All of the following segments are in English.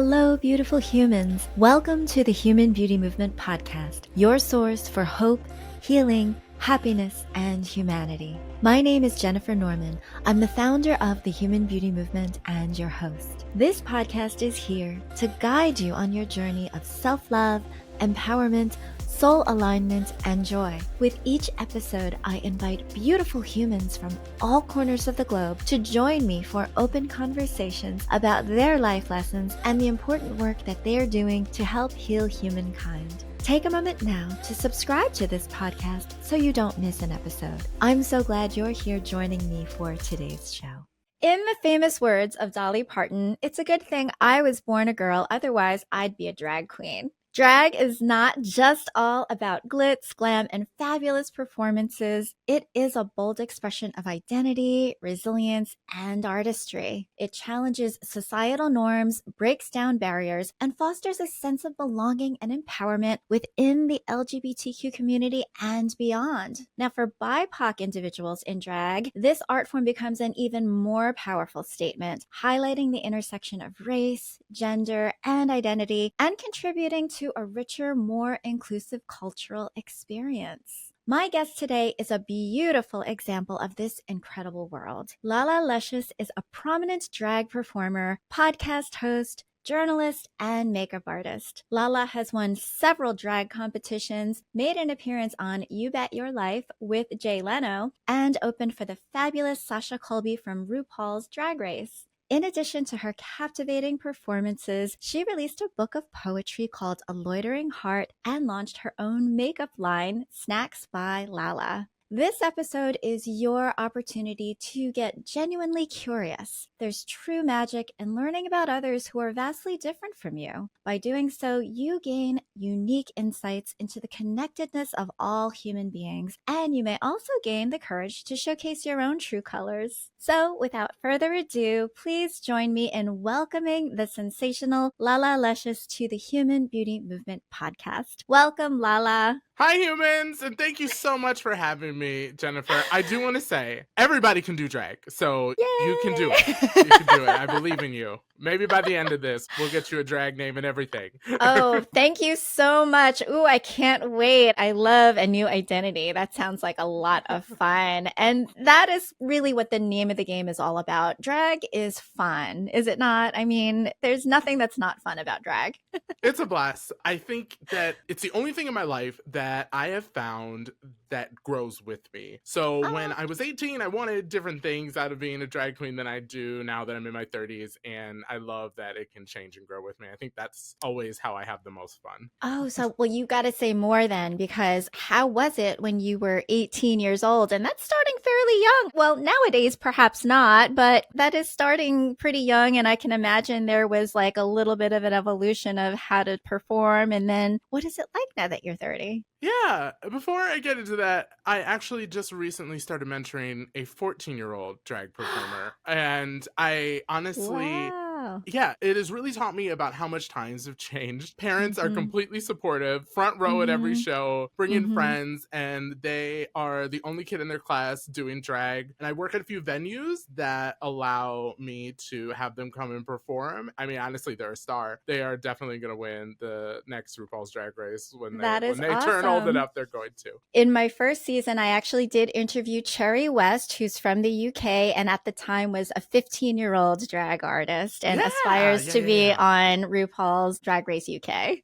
Hello, beautiful humans. Welcome to the Human Beauty Movement podcast, your source for hope, healing, happiness, and humanity. My name is Jennifer Norman. I'm the founder of the Human Beauty Movement and your host. This podcast is here to guide you on your journey of self-love, empowerment, soul alignment, and joy. With each episode, I invite beautiful humans from all corners of the globe to join me for open conversations about their life lessons and the important work that they are doing to help heal humankind. Take a moment now to subscribe to this podcast so you don't miss an episode. I'm so glad you're here joining me for today's show. In the famous words of Dolly Parton, it's a good thing I was born a girl, otherwise I'd be a drag queen. Drag is not just all about glitz, glam, and fabulous performances. It is a bold expression of identity, resilience, and artistry. It challenges societal norms, breaks down barriers, and fosters a sense of belonging and empowerment within the LGBTQ community and beyond. Now, for BIPOC individuals in drag, this art form becomes an even more powerful statement, highlighting the intersection of race, gender, and identity, and contributing to a richer, more inclusive cultural experience. My guest today is a beautiful example of this incredible world. Lala Luzious is a prominent drag performer, podcast host, journalist, and makeup artist. Lala has won several drag competitions, made an appearance on You Bet Your Life with Jay Leno, and opened for the fabulous Sasha Colby from RuPaul's Drag Race. In addition to her captivating performances, she released a book of poetry called A Loitering Heart and launched her own makeup line, Snax by Lala. This episode is your opportunity to get genuinely curious. There's true magic in learning about others who are vastly different from you. By doing so, you gain unique insights into the connectedness of all human beings, and you may also gain the courage to showcase your own true colors. So, without further ado, please join me in welcoming the sensational Lala Luzious to the Human Beauty Movement podcast. Welcome, Lala. Hi, humans, and thank you so much for having me, Jennifer. I do want to say, everybody can do drag, so Yay! You can do it. You can do it. I believe in you. Maybe by the end of this, we'll get you a drag name and everything. Oh, thank you so much. Ooh, I can't wait. I love a new identity. That sounds like a lot of fun. And that is really what the name of the game is all about. Drag is fun, is it not? I mean, there's nothing that's not fun about drag. It's a blast. I think that it's the only thing in my life that I have found that grows with me. So when I was 18, I wanted different things out of being a drag queen than I do now that I'm in my 30s. And I love that it can change and grow with me. I think that's always how I have the most fun. Oh, so, well, you got to say more then, because how was it when you were 18 years old? And that's starting fairly young. Well, nowadays, perhaps not, but that is starting pretty young. And I can imagine there was like a little bit of an evolution of how to perform. And then what is it like now that you're 30? Yeah, before I get into that, I actually just recently started mentoring a 14-year-old drag performer. And I honestly... Wow. Yeah, it has really taught me about how much times have changed. Parents are completely supportive, front row at every show, bring in friends, and they are the only kid in their class doing drag. And I work at a few venues that allow me to have them come and perform. I mean, honestly, they're a star. They are definitely going to win the next RuPaul's Drag Race when they turn old enough, they're going to. In my first season, I actually did interview Cherry West, who's from the UK, and at the time was a 15-year-old drag artist and aspires to be on RuPaul's Drag Race UK.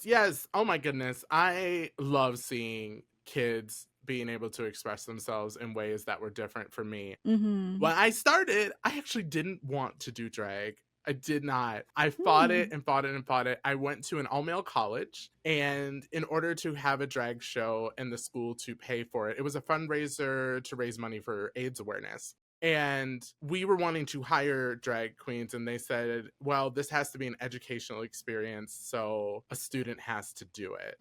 Yes. Oh my goodness. I love seeing kids being able to express themselves in ways that were different for me. When I started, I actually didn't want to do drag. I did not. I fought it and fought it and fought it. I went to an all-male college, and in order to have a drag show and the school to pay for it, it was a fundraiser to raise money for AIDS awareness. And we were wanting to hire drag queens, and they said, well, this has to be an educational experience, so a student has to do it.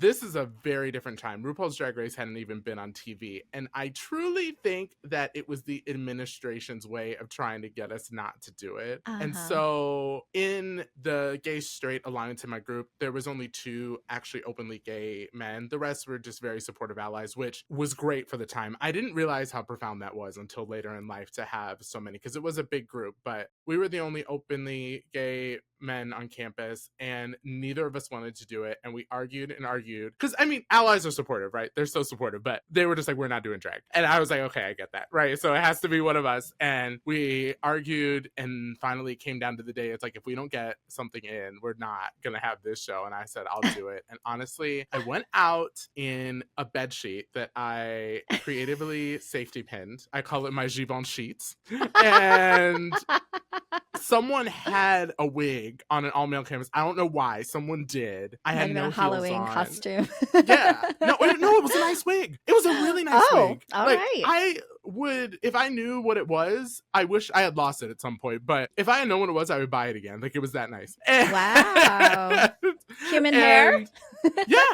This is a very different time. RuPaul's Drag Race hadn't even been on TV. And I truly think that it was the administration's way of trying to get us not to do it. And so in the gay straight alliance in my group, there was only 2 actually openly gay men. The rest were just very supportive allies, which was great for the time. I didn't realize how profound that was until later later in life to have so many, because it was a big group, but we were the only openly gay men on campus, and neither of us wanted to do it. And we argued and argued, because I mean, allies are supportive, right? They're so supportive, but they were just like, we're not doing drag. And I was like, okay, I get that, right? So it has to be one of us. And we argued, and finally came down to the day, it's like, if we don't get something in, we're not gonna have this show. And I said, I'll do it. And honestly, I went out in a bed sheet that I creatively safety pinned. I call it my Givensheets. And someone had a wig on an all-male campus. I don't know why. Someone did. I had no a heels Halloween on. costume. Yeah. No, it was a nice wig. It was a really nice wig. All like, right. I would, if I knew what it was, I wish I had lost it at some point, but if I had known what it was, I would buy it again. Like, it was that nice. Wow. Human hair? Yeah,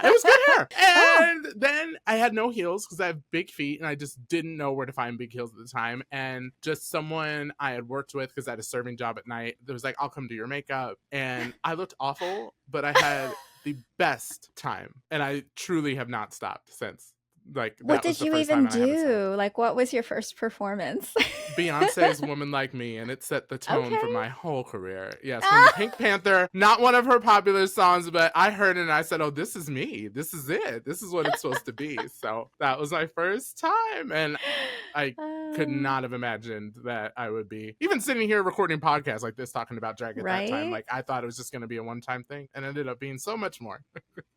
it was good hair. And then I had no heels because I have big feet, and I just didn't know where to find big heels at the time. And just someone I had worked with, because I had a serving job at night, that was like, I'll come do your makeup. And I looked awful, but I had the best time. And I truly have not stopped since. Like, what did you even do? Like, what was your first performance? Beyonce's Woman Like Me, and it set the tone for my whole career. Yes, from the Pink Panther, not one of her popular songs, but I heard it and I said, oh, this is me. This is it. This is what it's supposed to be. So that was my first time, and I could not have imagined that I would be even sitting here recording podcasts like this, talking about drag at that time. Like, I thought it was just going to be a one-time thing, and it ended up being so much more.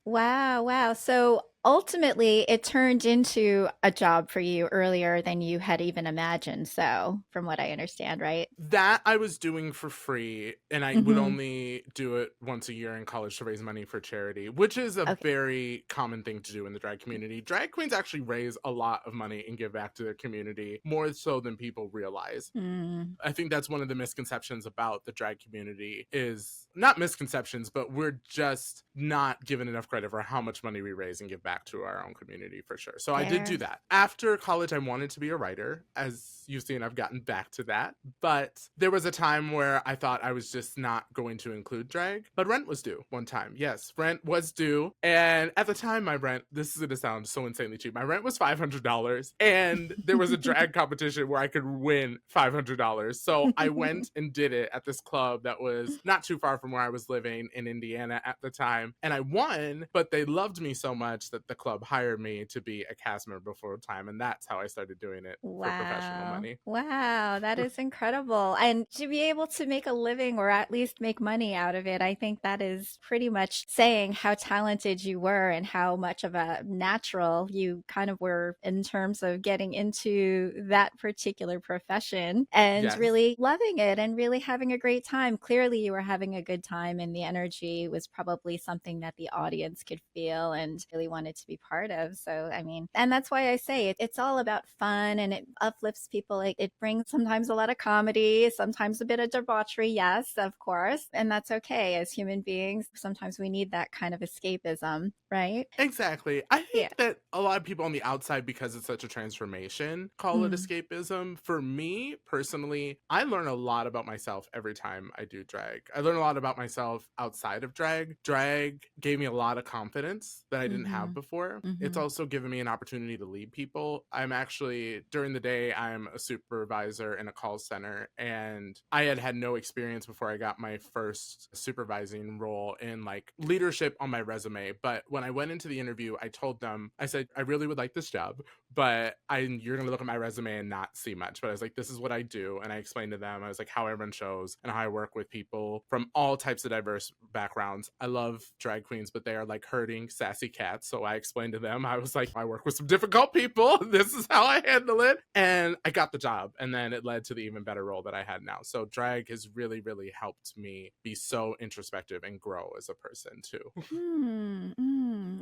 Wow. So ultimately, it turned into a job for you earlier than you had even imagined. So, from what I understand, right? That I was doing for free, and I would only do it once a year in college to raise money for charity, which is a very common thing to do in the drag community. Drag queens actually raise a lot of money and give back to their community, more so than people realize. I think that's one of the misconceptions about the drag community, is not misconceptions, but we're just not given enough credit for how much money we raise and give back to our own community, for sure. So I did do that. After college, I wanted to be a writer. As you've seen, I've gotten back to that. But there was a time where I thought I was just not going to include drag. But rent was due one time. Yes, rent was due. And at the time, my rent, this is going to sound so insanely cheap, my rent was $500. And there was a drag competition where I could win $500. So I went and did it at this club that was not too far from where I was living in Indiana at the time. And I won, but they loved me so much that the club hired me to be a cast member full time. And that's how I started doing it for professional money. Wow, that is incredible. And to be able to make a living, or at least make money out of it, I think that is pretty much saying how talented you were and how much of a natural you kind of were in terms of getting into that particular profession and really loving it and really having a great time. Clearly you were having a good time, and the energy was probably something that the audience could feel and really wanted to be part of. So, I mean, and that's why I say it's all about fun, and it uplifts people. Like, it brings sometimes a lot of comedy, sometimes a bit of debauchery. Yes, of course. And that's okay. As human beings, sometimes we need that kind of escapism, right? Exactly. I think that a lot of people on the outside, because it's such a transformation, call it escapism. For me personally, I learn a lot about myself every time I do drag. I learn a lot about myself outside of drag. Drag gave me a lot of confidence that I didn't have before. It's also given me an opportunity to lead people. I'm actually, during the day, I'm a supervisor in a call center, and I had no experience before I got my first supervising role in like leadership on my resume. But when I went into the interview, I told them, I said, I really would like this job, but you're going to look at my resume and not see much. But I was like, this is what I do. And I explained to them, I was like, how I run shows and how I work with people from all types of diverse backgrounds. I love drag queens, but they are like herding sassy cats. So I explained to them, I was like, I work with some difficult people. This is how I handle it. And I got the job. And then it led to the even better role that I had now. So drag has really, really helped me be so introspective and grow as a person too.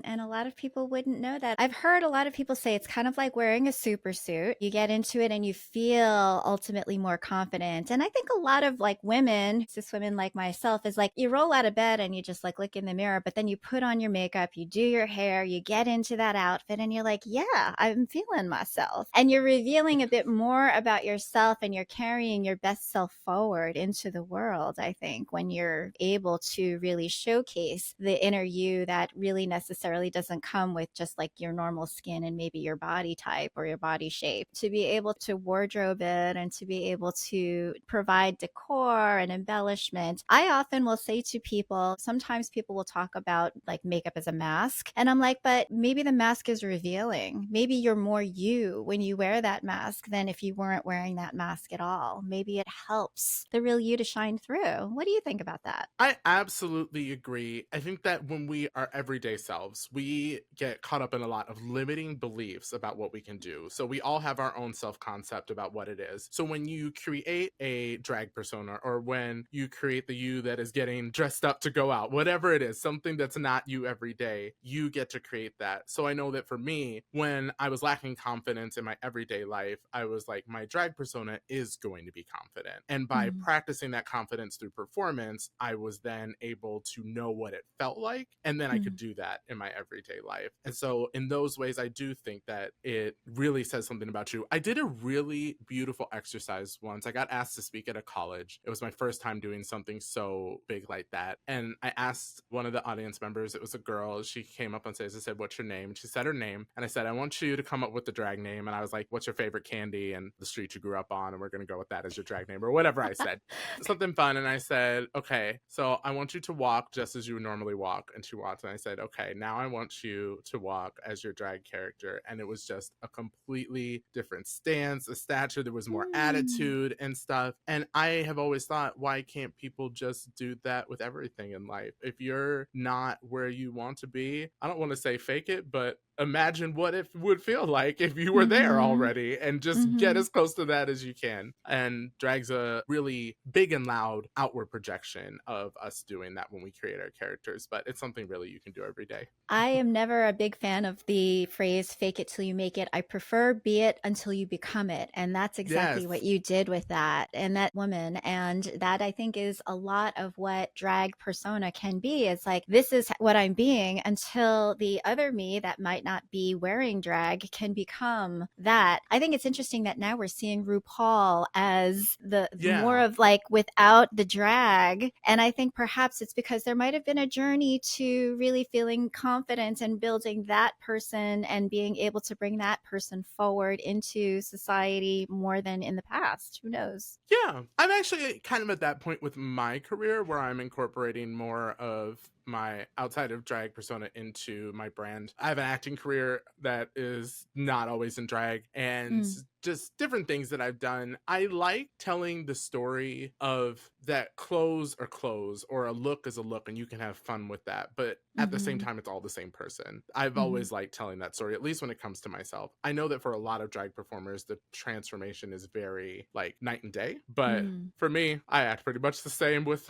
And a lot of people wouldn't know that. I've heard a lot of people say it's kind of like wearing a super suit. You get into it and you feel ultimately more confident. And I think a lot of like women, cis women like myself, is like you roll out of bed and you just like look in the mirror, but then you put on your makeup, you do your hair, you get into that outfit, and you're like, yeah, I'm feeling myself. And you're revealing a bit more about yourself, and you're carrying your best self forward into the world, I think, when you're able to really showcase the inner you that really necessarily doesn't come with just like your normal skin and maybe your body body type or your body shape, to be able to wardrobe it and to be able to provide decor and embellishment. I often will say to people, sometimes people will talk about like makeup as a mask. And I'm like, but maybe the mask is revealing. Maybe you're more you when you wear that mask than if you weren't wearing that mask at all. Maybe it helps the real you to shine through. What do you think about that? I absolutely agree. I think that when we are everyday selves, we get caught up in a lot of limiting beliefs about what we can do. So we all have our own self-concept about what it is. So when you create a drag persona, or when you create the you that is getting dressed up to go out, whatever it is, something that's not you every day, you get to create that. So I know that for me, when I was lacking confidence in my everyday life, I was like, my drag persona is going to be confident. And by practicing that confidence through performance, I was then able to know what it felt like, and then I could do that in my everyday life. And so in those ways, I do think that it really says something about you. I did a really beautiful exercise once. I got asked to speak at a college. It was my first time doing something so big like that. And I asked one of the audience members, it was a girl, she came up on stage and said, "What's your name?" She said her name, and I said, "I want you to come up with the drag name." And I was like, "What's your favorite candy and the street you grew up on? And we're going to go with that as your drag name," or whatever I said. Something fun. And I said, "Okay, so I want you to walk just as you would normally walk." And she walked, and I said, "Okay, now I want you to walk as your drag character." And it was just a completely different stance, a stature. There was more attitude and stuff. And I have always thought, why can't people just do that with everything in life? If you're not where you want to be, I don't want to say fake it, but imagine what it would feel like if you were there already, and just get as close to that as you can. And drag's a really big and loud outward projection of us doing that when we create our characters, but it's something really you can do every day. I am never a big fan of the phrase fake it till you make it. I prefer be it until you become it. And that's exactly what you did with that and that woman. And that, I think, is a lot of what drag persona can be. It's like, this is what I'm being, until the other me that might not be wearing drag can become that. I think it's interesting that now we're seeing RuPaul as the more of like without the drag. And I think perhaps it's because there might have been a journey to really feeling confident and building that person and being able to bring that person forward into society more than in the past. Who knows? Yeah, I'm actually kind of at that point with my career where I'm incorporating more of my outside of drag persona into my brand. I have an acting career that is not always in drag, and just different things that I've done. I like telling the story of that clothes are clothes, or a look is a look, and you can have fun with that. But at the same time, it's all the same person. I've always liked telling that story, at least when it comes to myself. I know that for a lot of drag performers, the transformation is very like night and day. But for me, I act pretty much the same with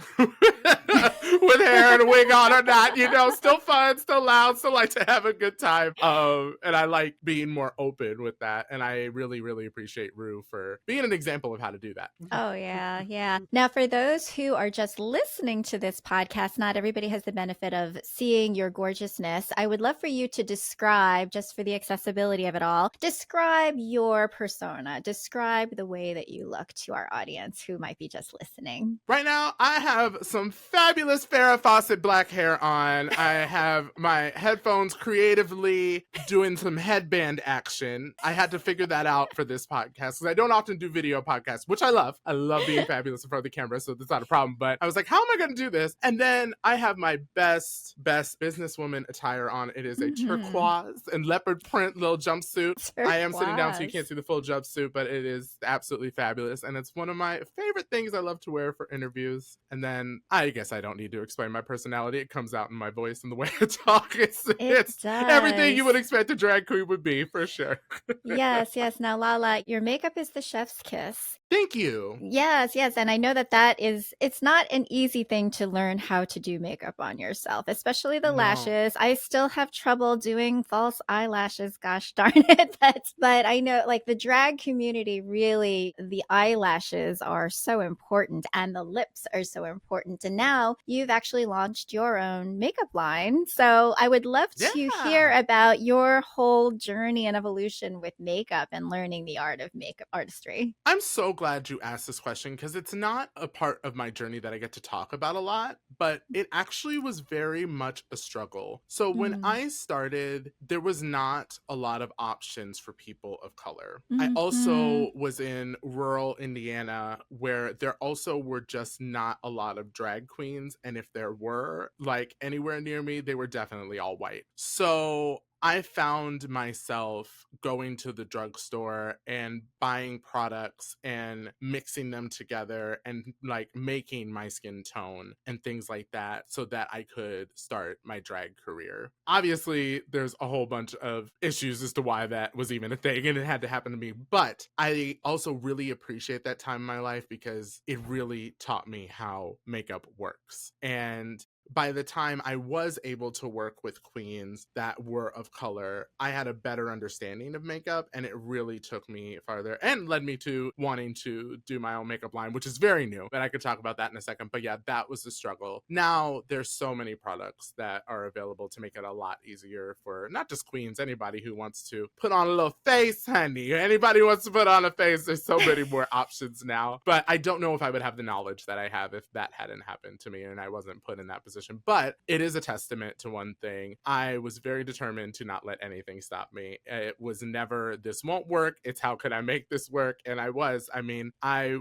with hair and a wig on or not, you know, still fun, still loud, still like to have a good time. And I like being more open with that. And I really, really appreciate Rue for being an example of how to do that. Oh, yeah. Yeah. Now, for those who are just listening to this podcast, not everybody has the benefit of seeing your gorgeousness. I would love for you to describe, just for the accessibility of it all, describe your persona, describe the way that you look to our audience who might be just listening. Right now, I have some fabulous Farrah Fawcett black hair on. I have my headphones creatively doing some headband action. I had to figure that out for this podcast because I don't often do video podcasts, which I love. I love being fabulous in front of the camera, so that's not a problem. But I was like, how am I going to do this? And then I have my best businesswoman attire on. It is a turquoise and leopard print little jumpsuit. I am sitting down so you can't see the full jumpsuit, but it is absolutely fabulous. And it's one of my favorite things I love to wear for interviews. And then I guess I don't need to explain my personality. It comes out in my voice and the way I talk. It's everything you would expect a drag queen would be, for sure. Yes. Now, Lala, your makeup is the chef's kiss. Thank you. Yes. And I know that it's not an easy thing to learn how to do makeup on yourself, especially the lashes. I still have trouble doing false eyelashes, gosh darn it. But I know, like, the drag community, really, the eyelashes are so important and the lips are so important. And now you've actually launched your own makeup line. So I would love to hear about your whole journey and evolution with makeup and learning the art of makeup artistry. I'm so glad you asked this question because it's not a part of my journey that I get to talk about a lot, but it actually was very much a struggle. So when I started, there was not a lot of options for people of color. I also was in rural Indiana where there also were just not a lot of drag queens. And if there were, like anywhere near me, they were definitely all white. So I found myself going to the drugstore and buying products and mixing them together and like making my skin tone and things like that so that I could start my drag career. Obviously, there's a whole bunch of issues as to why that was even a thing and it had to happen to me. But I also really appreciate that time in my life because it really taught me how makeup works. And by the time I was able to work with queens that were of color, I had a better understanding of makeup, and it really took me farther and led me to wanting to do my own makeup line, which is very new, and I could talk about that in a second. But yeah, that was the struggle. Now there's so many products that are available to make it a lot easier for not just queens, anybody who wants to put on a little face, honey. Anybody who wants to put on a face, there's so many more options now. But I don't know if I would have the knowledge that I have if that hadn't happened to me and I wasn't put in that position. But it is a testament to one thing. I was very determined to not let anything stop me. It was never, this won't work. It's how could I make this work? And I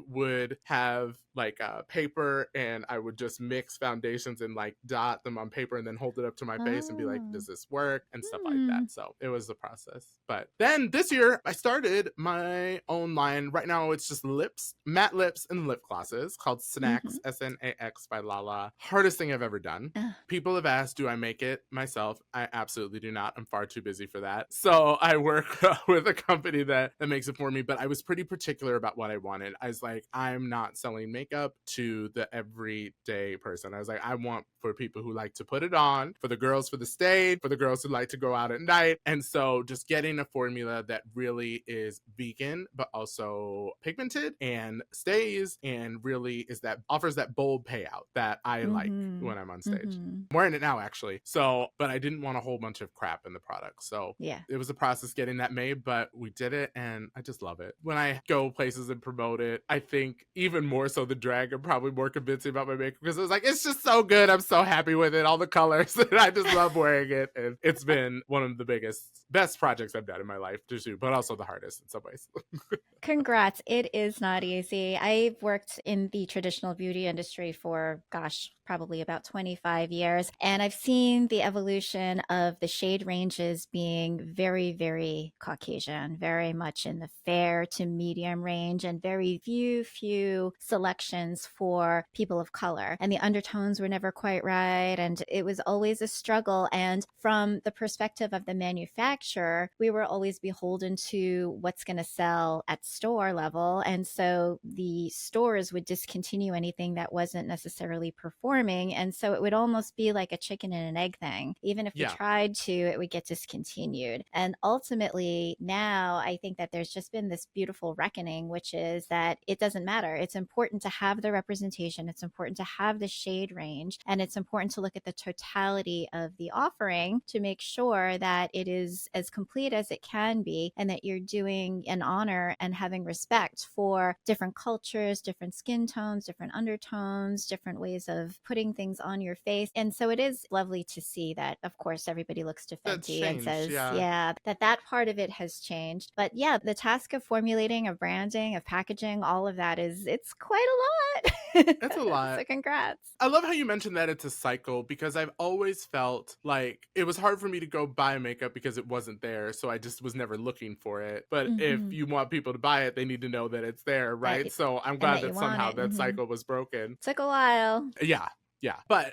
would have like paper and I would just mix foundations and like dot them on paper and then hold it up to my face and be like, does this work? And stuff like that. So it was the process. But then this year I started my own line. Right now it's just lips, matte lips and lip glosses called Snax, Snax by Lala. Hardest thing I've ever done. People have asked, do I make it myself? I absolutely do not. I'm far too busy for that. So I work with a company that makes it for me, but I was pretty particular about what I wanted. I was like, I'm not selling makeup to the everyday person. I was like, I want for people who like to put it on, for the girls for the stage, for the girls who like to go out at night. And so just getting a formula that really is vegan, but also pigmented and stays and really is that offers that bold payout that I like when I'm on stage. I'm wearing it now actually. So, but I didn't want a whole bunch of crap in the product. So Yeah. it was a process getting that made, but we did it and I just love it. When I go places and promote it, I think even more so the drag are probably more convincing about my makeup because it was like, it's just so good. I'm so happy with it. All the colors. And I just love wearing it. And it's been one of the best projects I've done in my life to shoot, but also the hardest in some ways. Congrats. It is not easy. I've worked in the traditional beauty industry for, probably about 25 years. And I've seen the evolution of the shade ranges being very, very Caucasian, very much in the fair to medium range, and very few selections for people of color. And the undertones were never quite right. And it was always a struggle. And from the perspective of the manufacturer, we were always beholden to what's going to sell at store level. And so the stores would discontinue anything that wasn't necessarily performing. And so it would almost be like a chicken and an egg thing. Even if we tried to, it would get discontinued. And ultimately now I think that there's just been this beautiful reckoning, which is that it doesn't matter. It's important to have the representation. It's important to have the shade range. And it's important to look at the totality of the offering to make sure that it is as complete as it can be and that you're doing an honor and having respect for different cultures, different skin tones, different undertones, different ways of putting things on your face. And so it is lovely to see that, of course, everybody looks to Fenty and says, that part of it has changed. But yeah, the task of formulating, of branding, of packaging, all of that it's quite a lot. It's a lot. So congrats. I love how you mentioned that it's a cycle because I've always felt like it was hard for me to go buy makeup because it wasn't there. So I just was never looking for it. But if you want people to buy it, they need to know that it's there, right? So I'm glad that somehow that cycle was broken. Took a while. Yeah.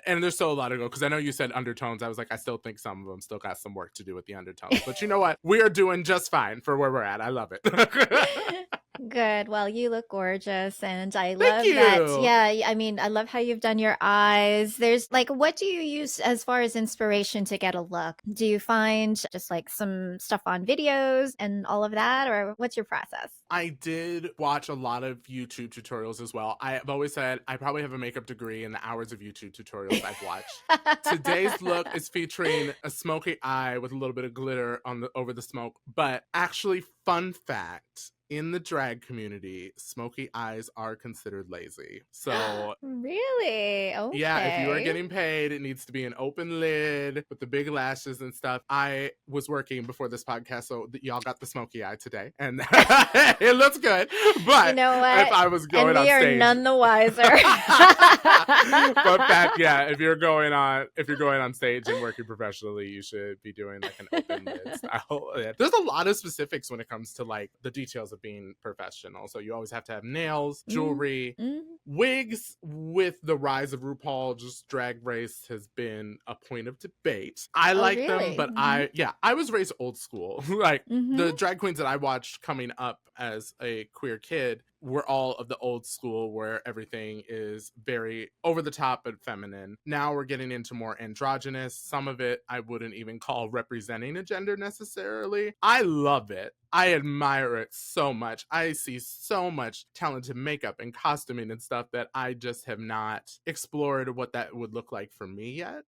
And there's still a lot to go because I know you said undertones. I was like, I still think some of them still got some work to do with the undertones. But you know what? We are doing just fine for where we're at. I love it. Good. Well, you look gorgeous. And I love that. Yeah. I mean, I love how you've done your eyes. There's like, what do you use as far as inspiration to get a look? Do you find just like some stuff on videos and all of that? Or what's your process? I did watch a lot of YouTube tutorials as well. I've always said I probably have a makeup degree in the hours of YouTube tutorials I've watched. Today's look is featuring a smoky eye with a little bit of glitter over the smoke. But actually, fun fact, in the drag community, smoky eyes are considered lazy. So really? Okay. yeah, if you are getting paid, it needs to be an open lid with the big lashes and stuff. I was working before this podcast, so y'all got the smoky eye today, and it looks good. But you know what? if I was going on we stage, are none the wiser. but that, yeah, if you're going on stage and working professionally, you should be doing like an open lid style. Yeah. There's a lot of specifics when it comes to like the details of being professional. So you always have to have nails, jewelry, wigs. With the rise of RuPaul, just Drag Race has been a point of debate. I like them, but I was raised old school. Like the drag queens that I watched coming up as a queer kid were all of the old school where everything is very over the top but feminine. Now we're getting into more androgynous. Some of it I wouldn't even call representing a gender necessarily. I love it. I admire it so much. I see so much talented makeup and costuming and stuff that I just have not explored what that would look like for me yet.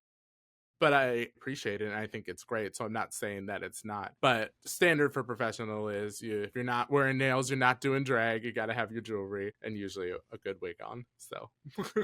But I appreciate it and I think it's great. So I'm not saying that it's not. But standard for professional is if you're not wearing nails, you're not doing drag, you got to have your jewelry and usually a good wig on. So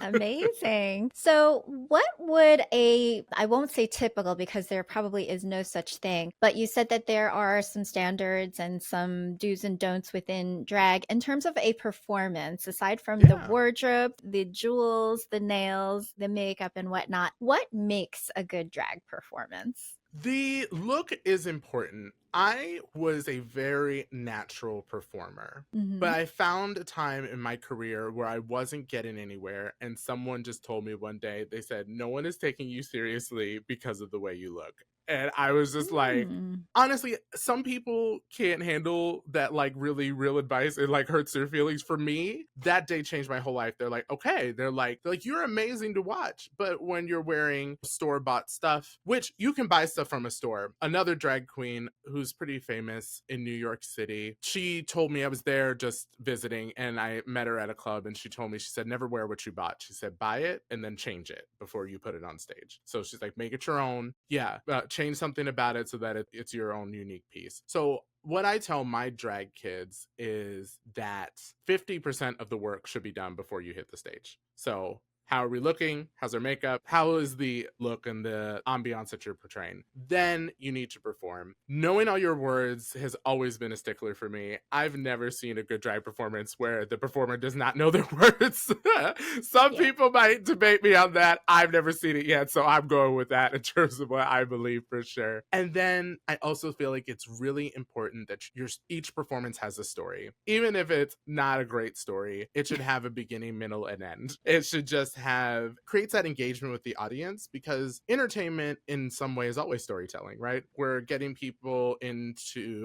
amazing. So what would I won't say typical because there probably is no such thing, but you said that there are some standards and some do's and don'ts within drag in terms of a performance, aside from the wardrobe, the jewels, the nails, the makeup and whatnot. What makes a good drag performance? The look is important. I was a very natural performer, but I found a time in my career where I wasn't getting anywhere, and someone just told me one day, they said, no one is taking you seriously because of the way you look. And I was just like, honestly, some people can't handle that like really real advice. It like hurts their feelings. For me, that day changed my whole life. They're like, okay, they're like, you're amazing to watch. But when you're wearing store-bought stuff, which you can buy stuff from a store, another drag queen who's pretty famous in New York City, she told me, I was there just visiting and I met her at a club and she told me, she said, never wear what you bought. She said, buy it and then change it before you put it on stage. So she's like, make it your own. Yeah. Change something about it so that it's your own unique piece. So what I tell my drag kids is that 50% of the work should be done before you hit the stage. So how are we looking? How's our makeup? How is the look and the ambiance that you're portraying? Then you need to perform. Knowing all your words has always been a stickler for me. I've never seen a good drag performance where the performer does not know their words. Some people might debate me on that. I've never seen it yet, so I'm going with that in terms of what I believe for sure. And then I also feel like it's really important that each performance has a story. Even if it's not a great story, it should have a beginning, middle, and end. It should just creates that engagement with the audience, because entertainment in some way is always storytelling, right? We're getting people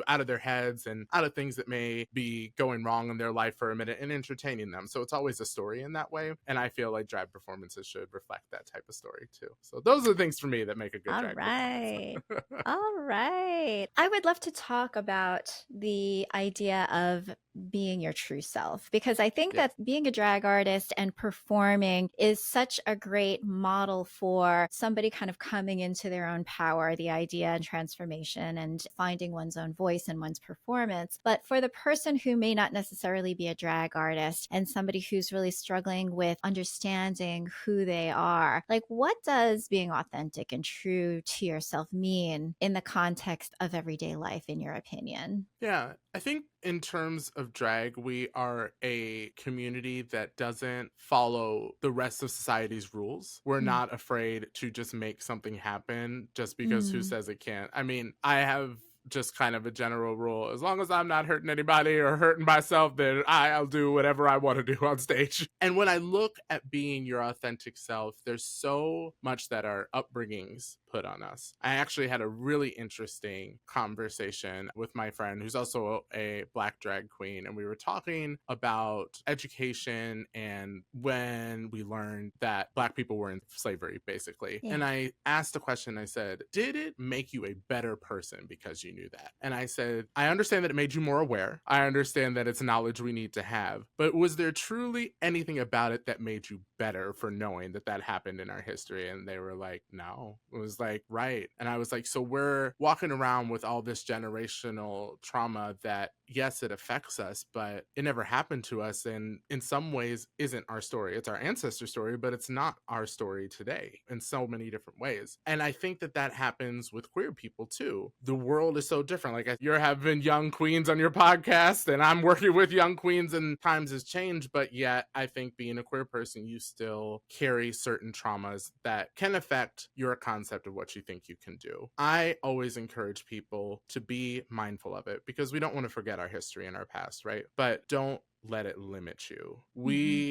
out of their heads and out of things that may be going wrong in their life for a minute and entertaining them. So it's always a story in that way. And I feel like drag performances should reflect that type of story too. So those are the things for me that make a good drag performance. All right. I would love to talk about the idea of being your true self, because I think that being a drag artist and performing is such a great model for somebody kind of coming into their own power, the idea and transformation and finding one's own voice in one's performance. But for the person who may not necessarily be a drag artist and somebody who's really struggling with understanding who they are, like what does being authentic and true to yourself mean in the context of everyday life, in your opinion? Yeah, I think in terms of drag, we are a community that doesn't follow the rest of society's rules. We're not afraid to just make something happen just because who says it can't. I mean, I have just kind of a general rule. As long as I'm not hurting anybody or hurting myself, then I'll do whatever I want to do on stage. And when I look at being your authentic self, there's so much that our upbringings put on us. I actually had a really interesting conversation with my friend who's also a Black drag queen, and we were talking about education and when we learned that Black people were in slavery, basically. And I asked a question. I said, did it make you a better person because you knew that? And I said, I understand that it made you more aware. I understand that it's knowledge we need to have. But was there truly anything about it that made you better for knowing that that happened in our history. And they were like, no. It was like, right. And I was like, so we're walking around with all this generational trauma that, yes, it affects us, but it never happened to us, and in some ways isn't our story. It's our ancestor story, but it's not our story today in so many different ways. And I think that that happens with queer people too. The world is so different. Like, you're having young queens on your podcast, and I'm working with young queens, and times has changed, but yet I think being a queer person, you still carry certain traumas that can affect your concept of what you think you can do. I always encourage people to be mindful of it, because we don't want to forget our history and our past, right? But don't let it limit you.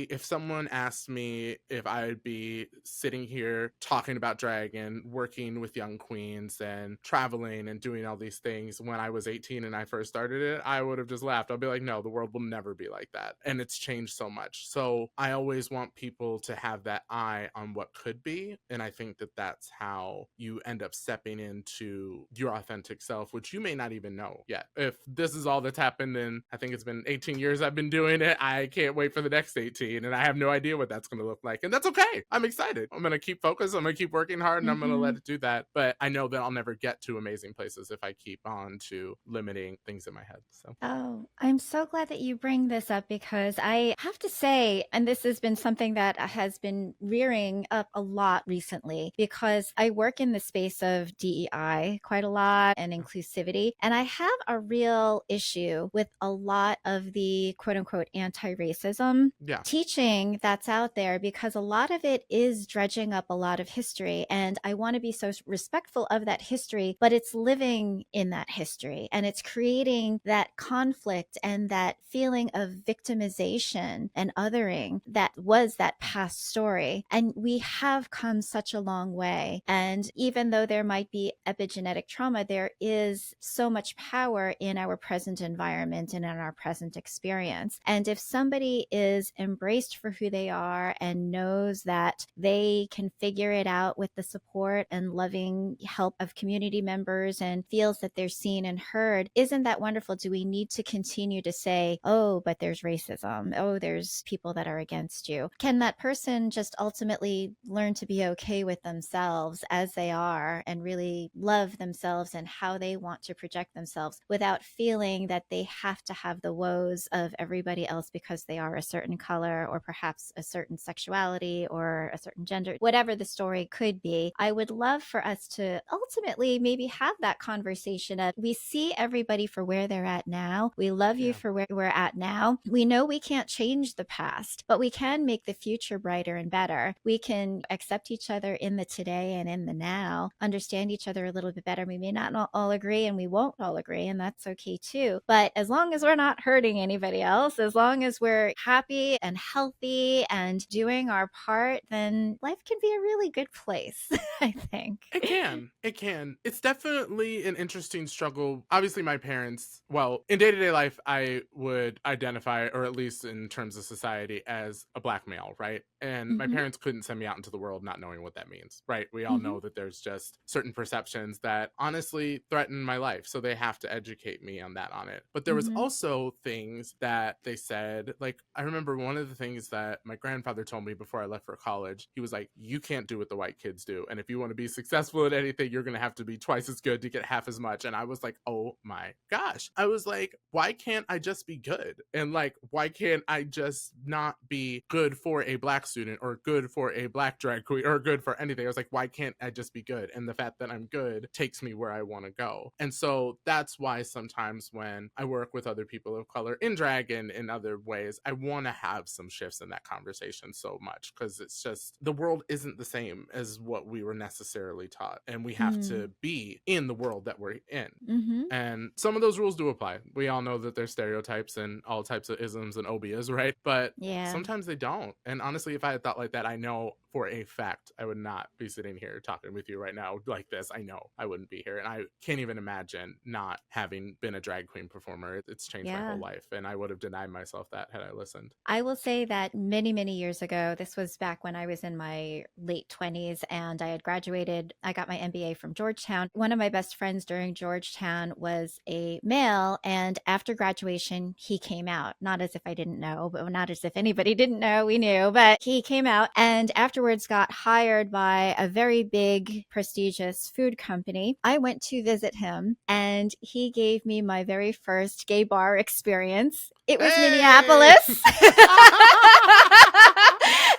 If someone asked me if I'd be sitting here talking about drag and working with young queens and traveling and doing all these things when I was 18 and I first started it, I would have just laughed. I'll be like, no, the world will never be like that. And it's changed so much. So I always want people to have that eye on what could be. And I think that that's how you end up stepping into your authentic self, which you may not even know yet. If this is all that's happened in, I think it's been 18 years I've been doing it, I can't wait for the next 18, and I have no idea what that's going to look like. And that's okay. I'm excited. I'm going to keep focused. I'm going to keep working hard, and I'm going to let it do that. But I know that I'll never get to amazing places if I keep on to limiting things in my head. So, oh, I'm so glad that you bring this up, because I have to say, and this has been something that has been rearing up a lot recently, because I work in the space of DEI quite a lot and inclusivity. And I have a real issue with a lot of the quote unquote anti-racism teaching that's out there, because a lot of it is dredging up a lot of history. And I want to be so respectful of that history, but it's living in that history, and it's creating that conflict and that feeling of victimization and othering that was that past story. And we have come such a long way. And even though there might be epigenetic trauma, there is so much power in our present environment and in our present experience. And if somebody is embraced for who they are and knows that they can figure it out with the support and loving help of community members and feels that they're seen and heard, isn't that wonderful? Do we need to continue to say, oh, but there's racism, oh, there's people that are against you? Can that person just ultimately learn to be okay with themselves as they are and really love themselves and how they want to project themselves without feeling that they have to have the woes of everybody else because they are a certain color or perhaps a certain sexuality or a certain gender, whatever the story could be? I would love for us to ultimately maybe have that conversation of, we see everybody for where they're at now. We love you for where we're at now. We know we can't change the past, but we can make the future brighter and better. We can accept each other in the today and in the now, understand each other a little bit better. We may not all agree, and we won't all agree, and that's okay too. But as long as we're not hurting anybody else, as long as we're happy and healthy and doing our part, then life can be a really good place, I think. It can. It can. It's definitely an interesting struggle. Obviously, my parents, well, in day-to-day life, I would identify, or at least in terms of society, as a Black male, right? And my parents couldn't send me out into the world not knowing what that means, right? We all know that there's just certain perceptions that honestly threaten my life. So they have to educate me on it. But there was also things that they said, like, I remember one of the things that my grandfather told me before I left for college. He was like, you can't do what the white kids do. And if you want to be successful at anything, you're going to have to be twice as good to get half as much. And I was like, oh my gosh. I was like, why can't I just be good? And like, why can't I just not be good for a Black student or good for a Black drag queen or good for anything? I was like, why can't I just be good? And the fact that I'm good takes me where I want to go. And so that's why sometimes when I work with other people of color in drag and in other ways, I want to have some shifts in that conversation so much, because it's just, the world isn't the same as what we were necessarily taught, and we have to be in the world that we're in. And some of those rules do apply. We all know that there's stereotypes and all types of isms and obias, right? But sometimes they don't. And honestly, if I had thought like that, I know for a fact I would not be sitting here talking with you right now like this. I know I wouldn't be here. And I can't even imagine not having been a drag queen performer. It's changed my whole life. And I would have denied deny myself that had I listened. I will say that many, many years ago, this was back when I was in my late 20s and I had graduated. I got my MBA from Georgetown. One of my best friends during Georgetown was a male. And after graduation, he came out. Not as if I didn't know, but not as if anybody didn't know. We knew, but he came out and afterwards got hired by a very big, prestigious food company. I went to visit him and he gave me my very first gay bar experience. It was Minneapolis.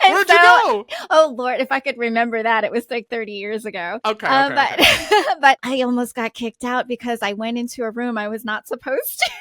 Where'd you go? Oh Lord, if I could remember that, it was like 30 years ago. Okay. But I almost got kicked out because I went into a room I was not supposed to.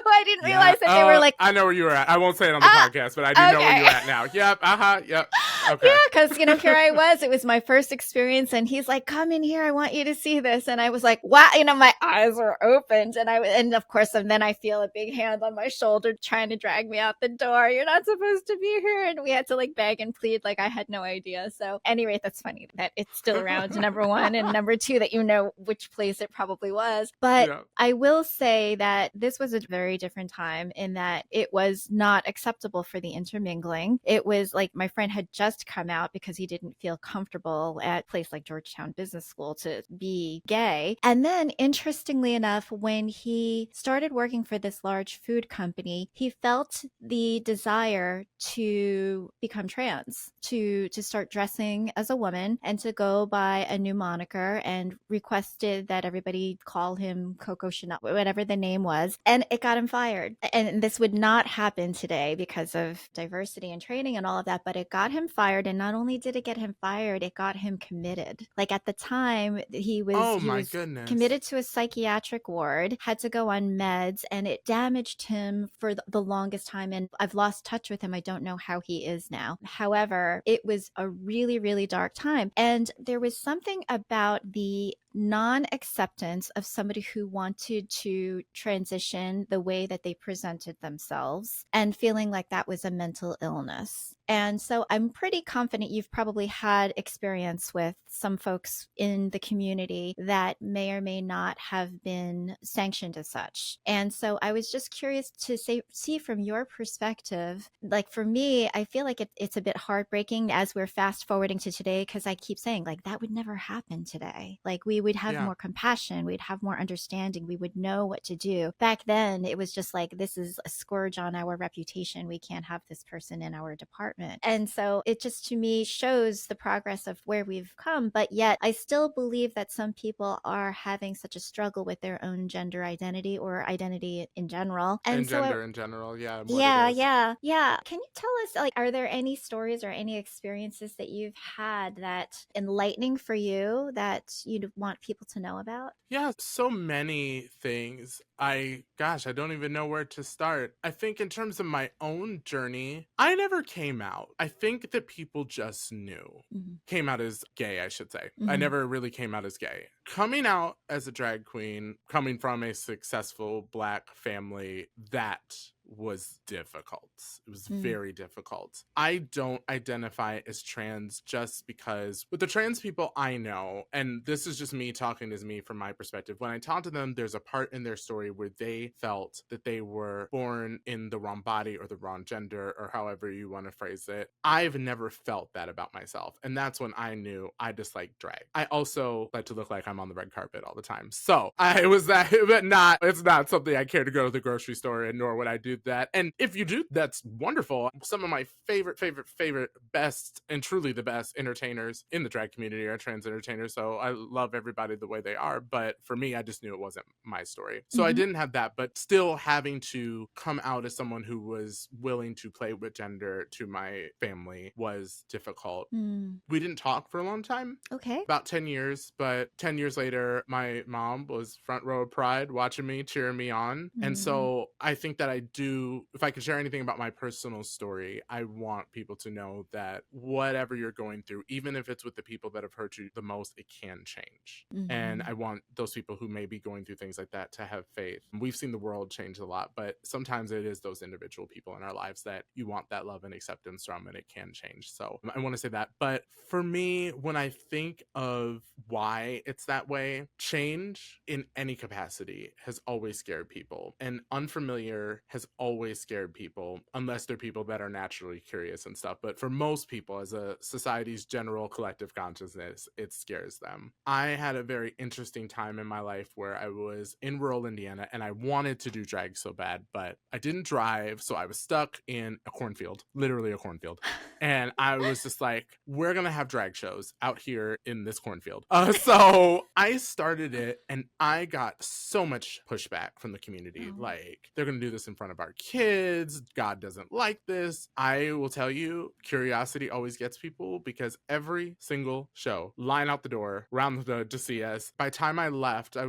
I didn't realize that they were like. I know where you were at. I won't say it on the podcast, but I do know where you're at now. Yep. Yep. Okay. Yeah, because here I was. It was my first experience, and he's like, "Come in here. I want you to see this." And I was like, "Wow!" My eyes were opened, and of course, and then I feel a big hand on my shoulder trying to drag me out the door. You're not supposed to be here, and we had to like beg and plead, like I had no idea. So, anyway, that's funny that it's still around. Number one, and number two, that you know which place it probably was. But yeah. I will say that this was a very different time in that it was not acceptable for the intermingling. It was like my friend had just come out because he didn't feel comfortable at a place like Georgetown Business School to be gay. And then interestingly enough, when he started working for this large food company, he felt the desire to become trans, to start dressing as a woman and to go by a new moniker, and requested that everybody call him Coco Chanel, whatever the name was. And it got him fired. And this would not happen today because of diversity and training and all of that, but it got him fired. And not only did it get him fired, it got him committed. Like at the time, he was committed to a psychiatric ward, had to go on meds, and it damaged him for the longest time. And I've lost touch with him. I don't know how he is now. However, it was a really, really dark time. And there was something about the non-acceptance of somebody who wanted to transition the way that they presented themselves and feeling like that was a mental illness. And so I'm pretty confident you've probably had experience with some folks in the community that may or may not have been sanctioned as such. And so I was just curious to see from your perspective, like for me, I feel like it's a bit heartbreaking as we're fast forwarding to today, because I keep saying like that would never happen today. Like we would have more compassion, we'd have more understanding, we would know what to do. Back then, it was just like, this is a scourge on our reputation. We can't have this person in our department. And so it just to me shows the progress of where we've come. But yet I still believe that some people are having such a struggle with their own gender identity or identity in general. And gender in general. Yeah. Yeah. Can you tell us, like, are there any stories or any experiences that you've had that enlightening for you that you'd want people to know about? Yeah, so many things. I don't even know where to start. I think in terms of my own journey, I never came out. I think that people just knew. Mm-hmm. Came out as gay, I should say. Mm-hmm. I never really came out as gay. Coming out as a drag queen, coming from a successful Black family, that was difficult. It was very difficult. I don't identify as trans just because with the trans people I know, and this is just me talking as me from my perspective, when I talk to them, there's a part in their story where they felt that they were born in the wrong body or the wrong gender or however you want to phrase it. I've never felt that about myself. And that's when I knew I disliked drag. I also like to look like I'm on the red carpet all the time. So I was that, but it's not something I care to go to the grocery store, and nor would I do that. And if you do, that's wonderful. Some of my favorite best and truly the best entertainers in the drag community are trans entertainers. So I love everybody the way they are. But for me, I just knew it wasn't my story. So I didn't have that, but still having to come out as someone who was willing to play with gender to my family was difficult. We didn't talk for a long time. Okay. About 10 years, but 10 years later, my mom was front row of pride watching me, cheering me on. And so I think that I do, if I could share anything about my personal story, I want people to know that whatever you're going through, even if it's with the people that have hurt you the most, it can change. And I want those people who may be going through things like that to have faith. We've seen the world change a lot, but sometimes it is those individual people in our lives that you want that love and acceptance from, and it can change. So I want to say that. But for me, when I think of why it's that way, change in any capacity has always scared people, and unfamiliar has always scared people, unless they're people that are naturally curious and stuff. But for most people, as a society's general collective consciousness, it scares them. I had a very interesting time in my life where I was in rural Indiana and I wanted to do drag so bad, but I didn't drive. So I was stuck in a cornfield, literally a cornfield. And I was just like, we're going to have drag shows out here in this cornfield. So I started it and I got so much pushback from the community. Like, they're going to do this in front of our kids. God doesn't like this. I will tell you, curiosity always gets people, because every single show, line out the door, round the to see us. By the time I left, I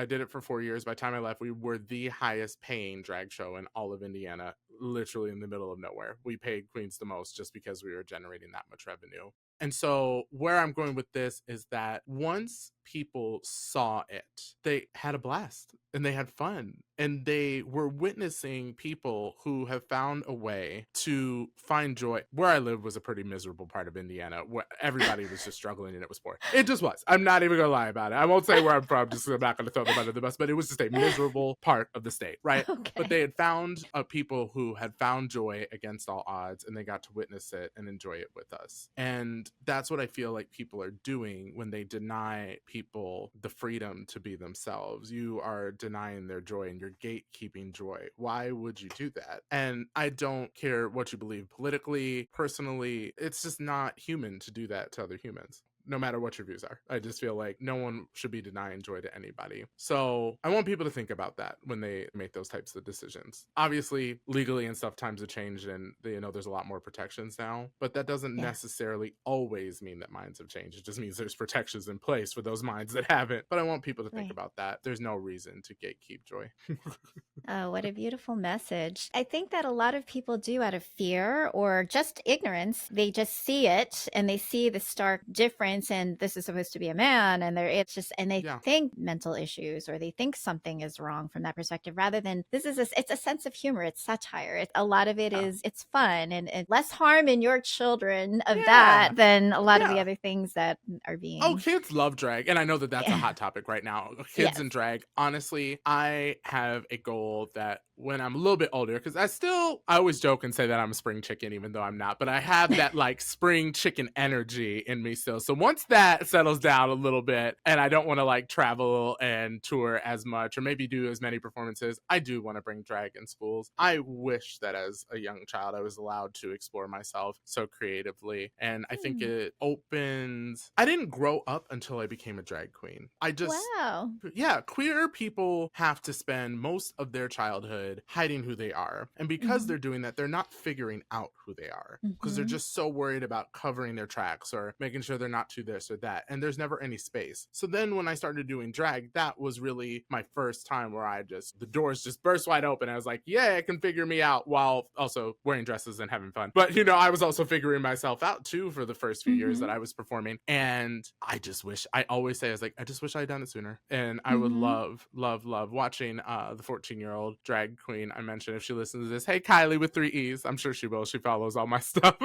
did it for 4 years. By the time I left, we were the highest paying drag show in all of Indiana, literally in the middle of nowhere. We paid queens the most just because we were generating that much revenue. And so where I'm going with this is that once people saw it, they had a blast and they had fun, and they were witnessing people who have found a way to find joy. Where I lived was a pretty miserable part of Indiana, where everybody was just struggling and it was poor. It just was. I'm not even gonna lie about it. I won't say where I'm from, just I'm not gonna throw them under the bus, but it was just a miserable part of the state, right? Okay. But they had found people who had found joy against all odds, and they got to witness it and enjoy it with us. And that's what I feel like people are doing when they deny people the freedom to be themselves. You are denying their joy and you're gatekeeping joy. Why would you do that? And I don't care what you believe politically, personally. It's just not human to do that to other humans, no matter what your views are. I just feel like no one should be denying joy to anybody. So I want people to think about that when they make those types of decisions. Obviously, legally and stuff, times have changed, and there's a lot more protections now, but that doesn't necessarily always mean that minds have changed. It just means there's protections in place for those minds that haven't. But I want people to think about that. There's no reason to gatekeep joy. Oh, what a beautiful message. I think that a lot of people do, out of fear or just ignorance, they just see it and they see the stark difference, and this is supposed to be a man, and they think mental issues, or they think something is wrong from that perspective, rather than it's a sense of humor, it's satire. A lot of it is, it's fun, and less harm in your children of that than a lot of the other things that are being. Oh, kids love drag. And I know that that's a hot topic right now. Kids and drag. Honestly, I have a goal that when I'm a little bit older, because I always joke and say that I'm a spring chicken, even though I'm not, but I have that like spring chicken energy in me still. So once that settles down a little bit and I don't want to like travel and tour as much, or maybe do as many performances, I do want to bring drag in schools. I wish that as a young child I was allowed to explore myself so creatively. And I think it opens. I didn't grow up until I became a drag queen. Queer people have to spend most of their childhood hiding who they are, and because they're doing that, they're not figuring out who they are, because they're just so worried about covering their tracks or making sure they're not too this or that, and there's never any space. So then when I started doing drag, that was really my first time where the doors just burst wide open. I was like, yeah, I can figure me out, while also wearing dresses and having fun. But I was also figuring myself out too for the first few years that I was performing. And I always say, I just wish I had done it sooner. And I would love watching the 14-year-old drag queen I mentioned. If she listens to this, hey, Kylie with 3 E's, I'm sure she will. She follows all my stuff.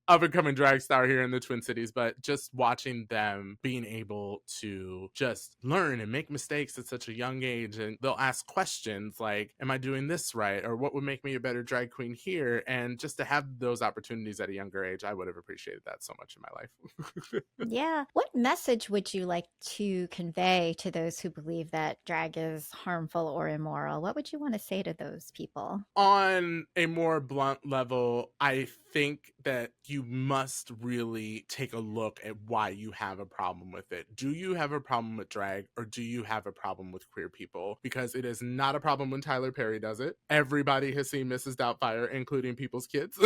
Up and coming drag star here in the Twin Cities. But just watching them being able to just learn and make mistakes at such a young age, and they'll ask questions like, am I doing this right? Or what would make me a better drag queen here? And just to have those opportunities at a younger age, I would have appreciated that so much in my life. Yeah. What message would you like to convey to those who believe that drag is harmful or immoral? What would you want to say to those people? On a more blunt level, I think that you must really take a look at why you have a problem with it. Do you have a problem with drag, or do you have a problem with queer people? Because it is not a problem when Tyler Perry does it. Everybody has seen Mrs. Doubtfire, including people's kids.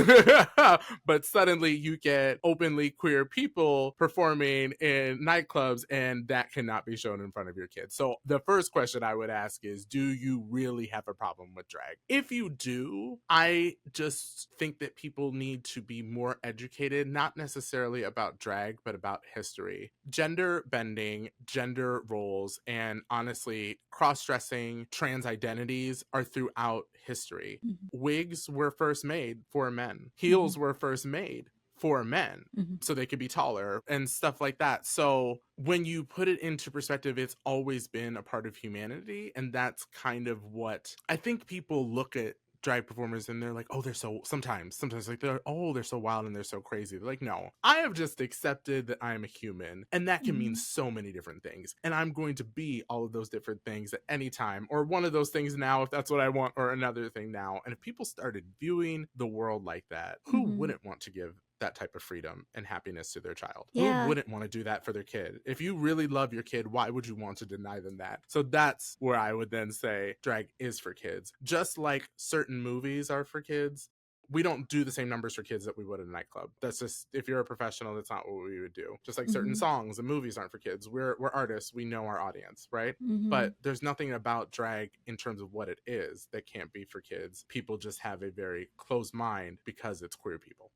But suddenly you get openly queer people performing in nightclubs, and that cannot be shown in front of your kids. So the first question I would ask is, do you really have a problem with drag? If you do, I just think that people need to be more educated, not necessarily about drag, but about history. Gender bending, gender roles, and honestly, cross-dressing, trans identities are throughout history. Wigs were first made for men. Heels were first made for men, so they could be taller and stuff like that. So when you put it into perspective, it's always been a part of humanity. And that's kind of what I think people look at drag performers and they're like, oh, they're so, sometimes like they're so wild and they're so crazy. They're like, no, I have just accepted that I am a human, and that can mean so many different things. And I'm going to be all of those different things at any time, or one of those things now if that's what I want, or another thing now. And if people started viewing the world like that, who wouldn't want to give that type of freedom and happiness to their child? Yeah. Who wouldn't want to do that for their kid? If you really love your kid, why would you want to deny them that? So that's where I would then say drag is for kids. Just like certain movies are for kids, we don't do the same numbers for kids that we would in a nightclub. That's just, if you're a professional, that's not what we would do. Just like certain songs and movies aren't for kids. We're artists. We know our audience, right? But there's nothing about drag in terms of what it is that can't be for kids. People just have a very closed mind because it's queer people.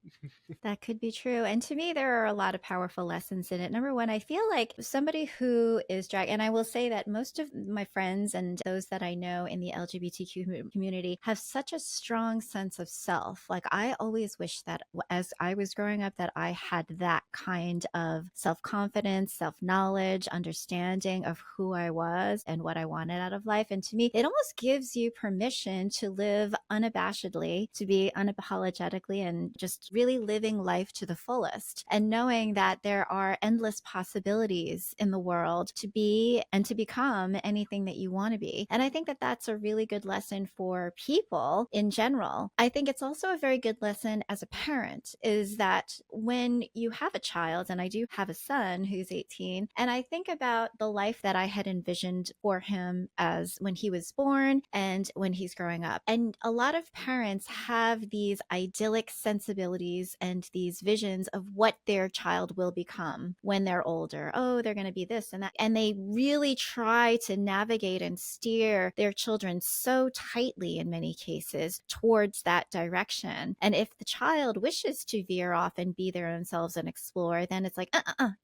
That could be true. And to me, there are a lot of powerful lessons in it. Number one, I feel like somebody who is drag, and I will say that most of my friends and those that I know in the LGBTQ community have such a strong sense of self. Like, I always wish that as I was growing up, that I had that kind of self-confidence, self-knowledge, understanding of who I was and what I wanted out of life. And to me, it almost gives you permission to live unabashedly, to be unapologetically, and just really living life to the fullest, and knowing that there are endless possibilities in the world to be and to become anything that you want to be. And I think that that's a really good lesson for people in general. I think it's also a very good lesson as a parent, is that when you have a child, and I do have a son who's 18, and I think about the life that I had envisioned for him as when he was born and when he's growing up. And a lot of parents have these idyllic sensibilities and these visions of what their child will become when they're older. Oh, they're going to be this and that. And they really try to navigate and steer their children so tightly in many cases towards that direction. And if the child wishes to veer off and be their own selves and explore, then it's like,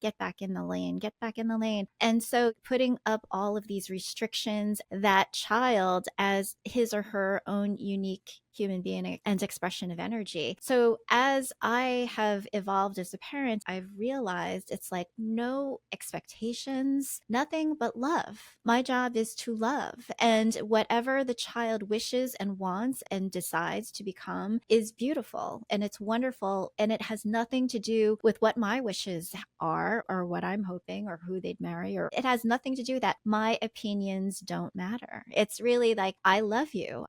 get back in the lane, get back in the lane. And so putting up all of these restrictions, that child as his or her own unique human being and expression of energy. So as I have evolved as a parent, I've realized it's like no expectations, nothing but love. My job is to love, and whatever the child wishes and wants and decides to become is beautiful and it's wonderful, and it has nothing to do with what my wishes are or what I'm hoping or who they'd marry, or it has nothing to do with that. My opinions don't matter. It's really like, I love you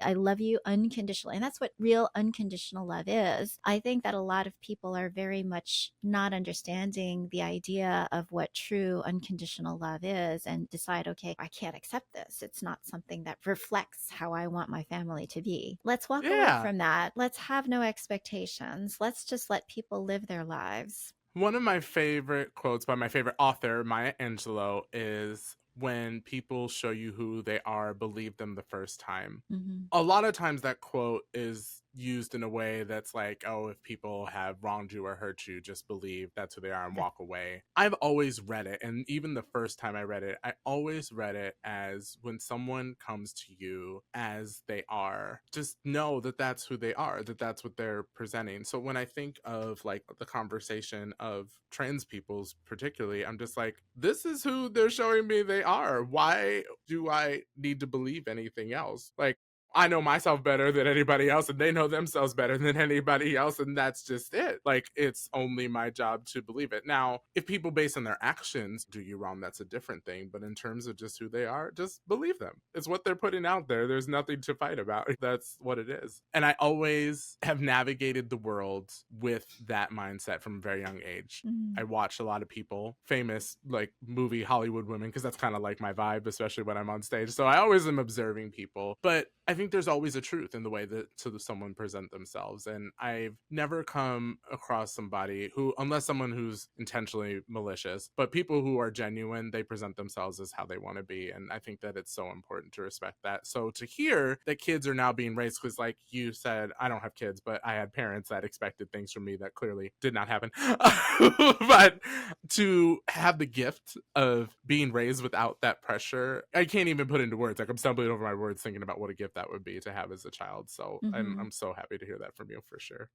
unconditionally. And that's what real unconditional love is. I think that a lot of people are very much not understanding the idea of what true unconditional love is, and decide, okay, I can't accept this. It's not something that reflects how I want my family to be. Let's walk away from that. Let's have no expectations. Let's just let people live their lives. One of my favorite quotes by my favorite author, Maya Angelou, is, when people show you who they are, believe them the first time. A lot of times that quote is used in a way that's like, oh, if people have wronged you or hurt you, just believe that's who they are and walk away. I've always read it, and even the first time I read it, I always read it as, when someone comes to you as they are, just know that that's who they are, that that's what they're presenting. So when I think of like the conversation of trans peoples particularly, I'm just like, this is who they're showing me they are. Why do I need to believe anything else? Like, I know myself better than anybody else, and they know themselves better than anybody else, and that's just it. Like, it's only my job to believe it. Now, if people based on their actions do you wrong, that's a different thing. But in terms of just who they are, just believe them. It's what they're putting out there. There's nothing to fight about. That's what it is. And I always have navigated the world with that mindset from a very young age. I watched a lot of people, famous like movie Hollywood women, because that's kind of like my vibe, especially when I'm on stage. So I always am observing people. But I think there's always a truth in the way that someone present themselves. And I've never come across somebody who, unless someone who's intentionally malicious, but people who are genuine, they present themselves as how they want to be. And I think that it's so important to respect that. So to hear that kids are now being raised, because like you said, I don't have kids, but I had parents that expected things from me that clearly did not happen. But to have the gift of being raised without that pressure, I can't even put into words. Like, I'm stumbling over my words thinking about what a gift gift that would be to have as a child. So Mhm. I'm so happy to hear that from you for sure.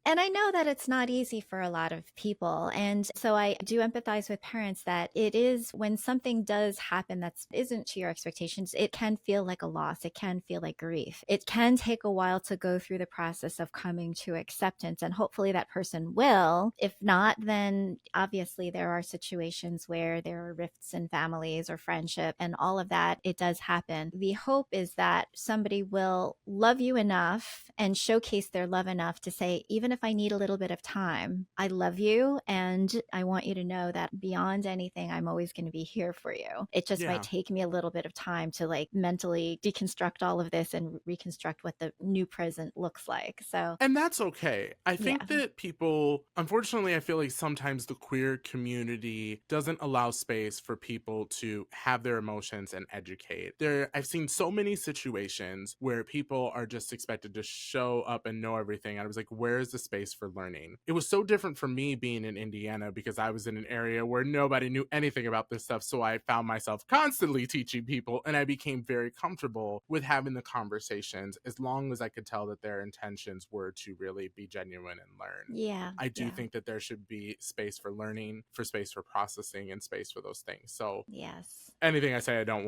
And I know that it's not easy for a lot of people. And so I do empathize with parents that it is when something does happen that isn't to your expectations, it can feel like a loss. It can feel like grief. It can take a while to go through the process of coming to acceptance. And hopefully that person will. If not, then obviously there are situations where there are rifts in families or friendship and all of that. It does happen. The hope is that somebody will love you enough and showcase their love enough to say, even if I need a little bit of time, I love you. And I want you to know that beyond anything, I'm always going to be here for you. It just might take me a little bit of time to like mentally deconstruct all of this and reconstruct what the new present looks like. So, and that's okay. I think that people, unfortunately, I feel like sometimes the queer community doesn't allow space for people to have their emotions and educate. I've seen so many situations where people are just expected to show up and know everything. I was like, where is the space for learning? It was so different for me being in Indiana because I was in an area where nobody knew anything about this stuff. So I found myself constantly teaching people, and I became very comfortable with having the conversations as long as I could tell that their intentions were to really be genuine and learn. yeah, I do think that there should be space for learning, for space for processing, and space for those things. So yes. Anything I say, I do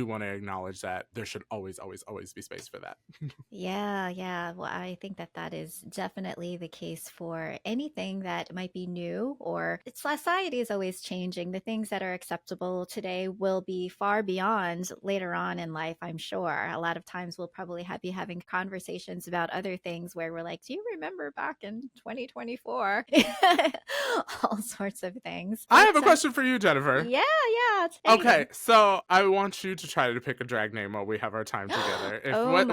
want to acknowledge that there should always be space for that. Yeah. Well, I think that that is definitely the case for anything that might be new, or society is always changing. The things that are acceptable today will be far beyond later on in life, I'm sure. A lot of times we'll probably be having conversations about other things where we're like, do you remember back in 2024? All sorts of things. I have a question for you, Jennifer. Yeah. Okay, so I want you to try to pick a drag name while we have our time together.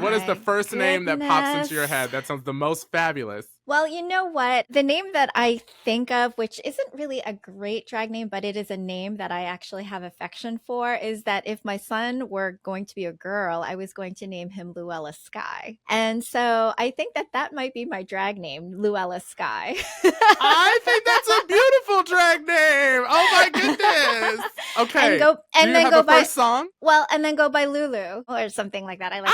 What is the first name that pops into your head that sounds the most fabulous? Well, you know what? The name that I think of, which isn't really a great drag name, but it is a name that I actually have affection for, is that if my son were going to be a girl, I was going to name him Luella Sky. And so I think that that might be my drag name, Luella Sky. I think that's a beautiful drag name. Oh my goodness. Okay. And do then you go have a by first song? Well, and then go by Lulu or something like that. I like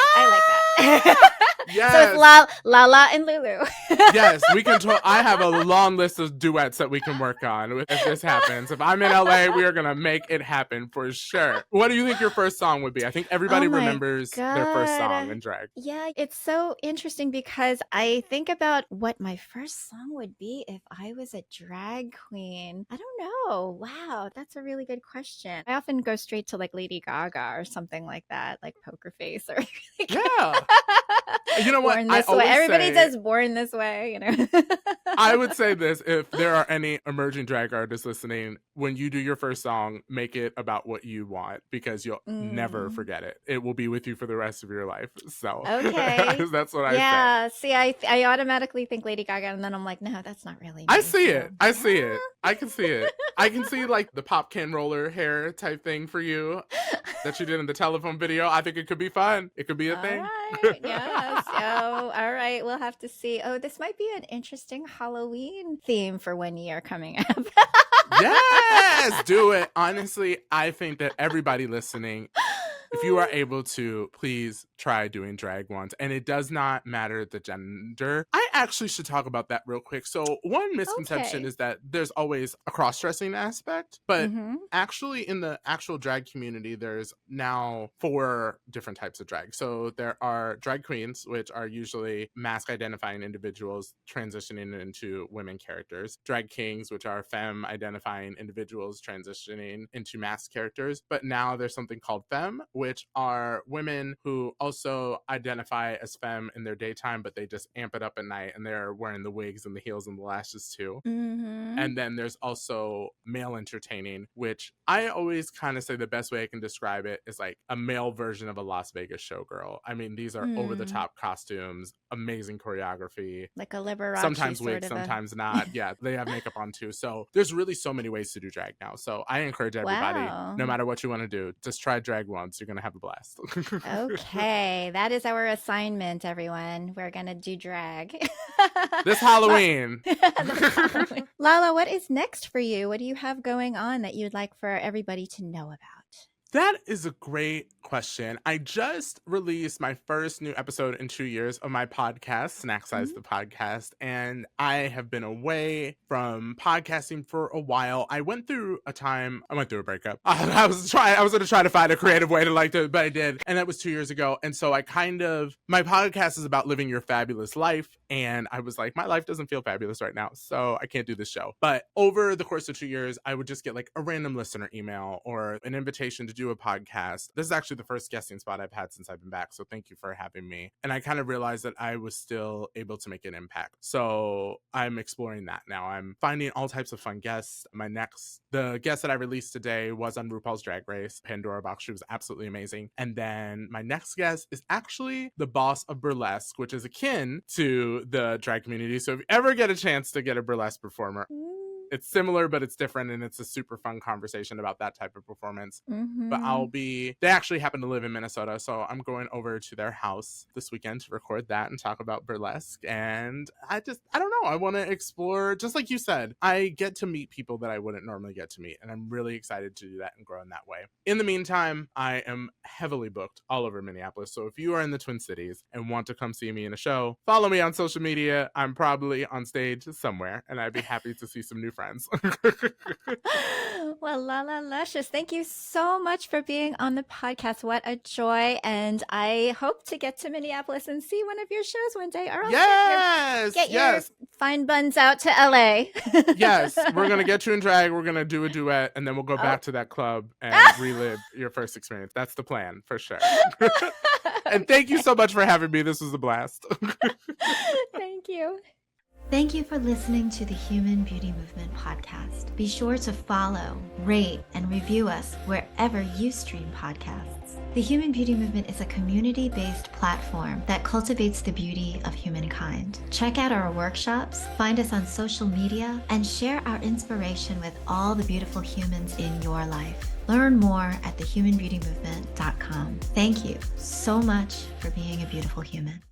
that. Yes. So it's Lala and Lulu. Yes, we can. I have a long list of duets that we can work on if this happens. If I'm in LA, we are gonna make it happen for sure. What do you think your first song would be? I think everybody remembers their first song in drag. Yeah, it's so interesting because I think about what my first song would be if I was a drag queen. I don't know. Wow, that's a really good question. I often go straight to like Lady Gaga or something like that, like Poker Face or yeah. You know what? Everybody says Born This Way, you know. I would say this, if there are any emerging drag artists listening, when you do your first song, make it about what you want because you'll never forget it. It will be with you for the rest of your life. So okay. That's what I say. Yeah, see, I automatically think Lady Gaga and then I'm like, no, that's not really me. I see it. I see it. I can see it. I can see like the pop can roller hair type thing for you that you did in the telephone video. I think it could be fun. It could be a thing. Right. Yes. Oh, all right. We'll have to see. Oh, this might be an interesting Halloween theme for 1 year coming up. Yes, do it. Honestly, I think that everybody listening, if you are able to, please try doing drag once. And it does not matter the gender. I actually should talk about that real quick. So one misconception is that there's always a cross-dressing aspect. But actually in the actual drag community, there's now 4 different types of drag. So there are drag queens, which are usually mask-identifying individuals transitioning into women characters. Drag kings, which are femme identifying individuals transitioning into masked characters. But now there's something called Femme, which are women who also identify as femme in their daytime, but they just amp it up at night and they're wearing the wigs and the heels and the lashes too. And then there's also male entertaining, which I always kind of say the best way I can describe it is like a male version of a Las Vegas showgirl. I mean, these are over-the-top costumes, amazing choreography. Like a Liberace. Sometimes wigs, sometimes not. Yeah, they have makeup on too. So there's really so many ways to do drag now. So I encourage everybody, no matter what you want to do, just try drag once. You're going to have a blast. Okay, that is our assignment, everyone. We're going to do drag. This Halloween. Lala, what is next for you? What do you have going on that you'd like for everybody to know about? That is a great question. I just released my first new episode in 2 years of my podcast, Snax the podcast, and I have been away from podcasting for a while. I went through a breakup. I was going to try to find a creative way but I did. And that was 2 years ago. And so my podcast is about living your fabulous life. And I was like, my life doesn't feel fabulous right now, so I can't do this show. But over the course of 2 years, I would just get like a random listener email or an invitation to do a podcast. This is actually the first guesting spot I've had since I've been back, so thank you for having me. And I kind of realized that I was still able to make an impact. So I'm exploring that now. I'm finding all types of fun guests. The guest that I released today was on RuPaul's Drag Race, Pandora Box. She was absolutely amazing. And then my next guest is actually the boss of burlesque, which is akin to the drag community. So if you ever get a chance to get a burlesque performer, it's similar, but it's different, and it's a super fun conversation about that type of performance. But they actually happen to live in Minnesota, so I'm going over to their house this weekend to record that and talk about burlesque. And I don't know, I want to explore, just like you said, I get to meet people that I wouldn't normally get to meet, and I'm really excited to do that and grow in that way. In the meantime, I am heavily booked all over Minneapolis, so if you are in the Twin Cities and want to come see me in a show, follow me on social media. I'm probably on stage somewhere, and I'd be happy to see some new friends. Well, Lala Luzious, thank you so much for being on the podcast. What a joy. And I hope to get to Minneapolis and see one of your shows one day. Or else get your fine buns out to LA. Yes, we're going to get you in drag. We're going to do a duet, and then we'll go back to that club and relive your first experience. That's the plan, for sure. And thank you so much for having me. This was a blast. Thank you. Thank you for listening to the Human Beauty Movement podcast. Be sure to follow, rate, and review us wherever you stream podcasts. The Human Beauty Movement is a community-based platform that cultivates the beauty of humankind. Check out our workshops, find us on social media, and share our inspiration with all the beautiful humans in your life. Learn more at thehumanbeautymovement.com. Thank you so much for being a beautiful human.